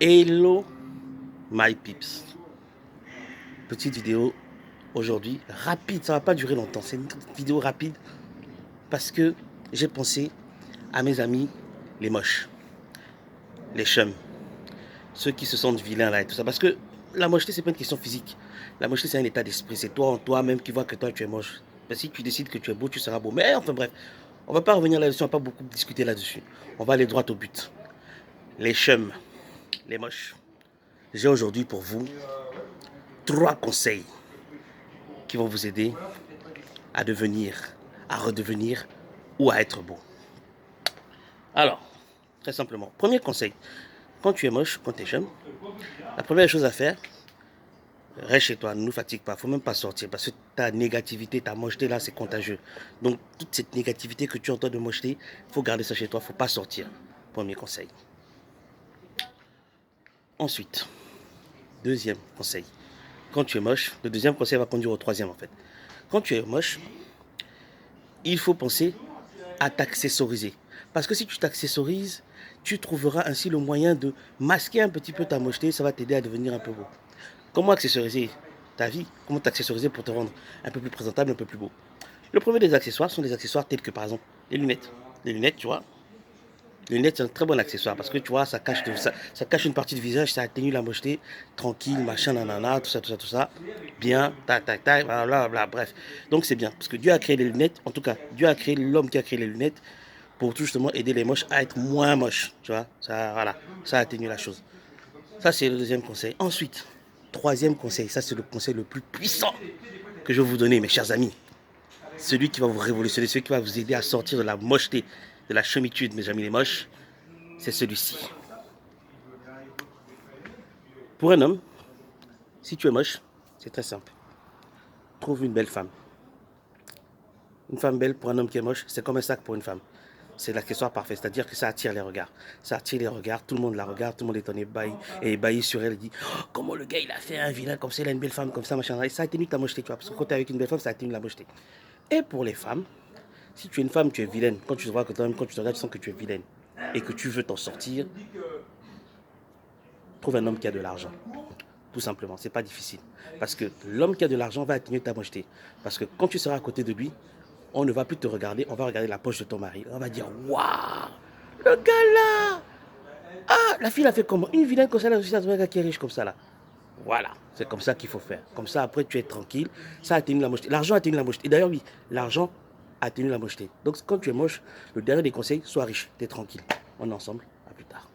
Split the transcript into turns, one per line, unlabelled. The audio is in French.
Hello my peeps. Petite vidéo aujourd'hui, rapide, ça va pas durer longtemps. C'est une vidéo rapide parce que j'ai pensé à mes amis les moches, les chums, ceux qui se sentent vilains là et tout ça. Parce que la mocheté, c'est pas une question physique. La mocheté, c'est un état d'esprit. C'est toi en toi-même qui vois que toi tu es moche. Mais si tu décides que tu es beau, tu seras beau. Mais enfin bref, on va pas revenir là-dessus, on va pas beaucoup discuter là-dessus. On va aller droit au but. Les chums, les moches. J'ai aujourd'hui pour vous 3 conseils qui vont vous aider à devenir, à redevenir ou à être beau. Alors, très simplement, premier conseil, quand tu es moche, quand tu es jeune, la première chose à faire, reste chez toi, ne nous fatigue pas, il ne faut même pas sortir parce que ta négativité, ta mocheté là, c'est contagieux. Donc, toute cette négativité que tu entends de mocheté, il faut garder ça chez toi, il ne faut pas sortir. Premier conseil. Ensuite, deuxième conseil, quand tu es moche, le deuxième conseil va conduire au troisième en fait. Quand tu es moche, il faut penser à t'accessoriser. Parce que si tu t'accessorises, tu trouveras ainsi le moyen de masquer un petit peu ta mocheté, ça va t'aider à devenir un peu beau. Comment accessoriser ta vie? Comment t'accessoriser pour te rendre un peu plus présentable, un peu plus beau? Le premier des accessoires sont des accessoires tels que par exemple les lunettes. Les lunettes, tu vois, les lunettes c'est un très bon accessoire parce que tu vois, ça cache une partie du visage, ça atténue la mocheté, tranquille, machin, nanana, tout ça, tout ça, tout ça. Bien, tac, tac, tac, blablabla, bref. Donc c'est bien parce que Dieu a créé les lunettes, en tout cas, Dieu a créé l'homme qui a créé les lunettes pour tout justement aider les moches à être moins moches. Tu vois, ça, voilà, ça atténue la chose. Ça, c'est le deuxième conseil. Ensuite, troisième conseil, ça, c'est le conseil le plus puissant que je vais vous donner, mes chers amis. Celui qui va vous révolutionner, celui qui va vous aider à sortir de la mocheté, de la chemitude, mes amis les moches, c'est celui-ci. Pour un homme, si tu es moche, c'est très simple. Trouve une belle femme. Une femme belle pour un homme qui est moche, c'est comme un sac pour une femme. C'est l'accessoire parfait, c'est-à-dire que ça attire les regards. Ça attire les regards, tout le monde la regarde, tout le monde est en ébahi sur elle, et dit oh, comment le gars il a fait un vilain comme ça, il a une belle femme comme ça, machin. Et ça atténue ta mocheté, tu vois, parce que quand tu es avec une belle femme, ça atténue la mocheté. Et pour les femmes, si tu es une femme, tu es vilaine. Quand tu te vois que toi-même, quand tu te regardes, tu sens que tu es vilaine et que tu veux t'en sortir, trouve un homme qui a de l'argent. Tout simplement, c'est pas difficile. Parce que l'homme qui a de l'argent va atténuer ta mocheté. Parce que quand tu seras à côté de lui, on ne va plus te regarder, on va regarder la poche de ton mari. On va dire waouh, le gars là. Ah, la fille a fait comment? Une vilaine comme ça, là, aussi, un gars qui est riche comme ça là. Voilà, c'est comme ça qu'il faut faire. Comme ça, après, tu es tranquille. Ça atténue la mocheté. L'argent atténue la mocheté. Et d'ailleurs, oui, l'argent atténue la mocheté. Donc, quand tu es moche, le dernier des conseils, sois riche. Tu es tranquille. On est ensemble. À plus tard.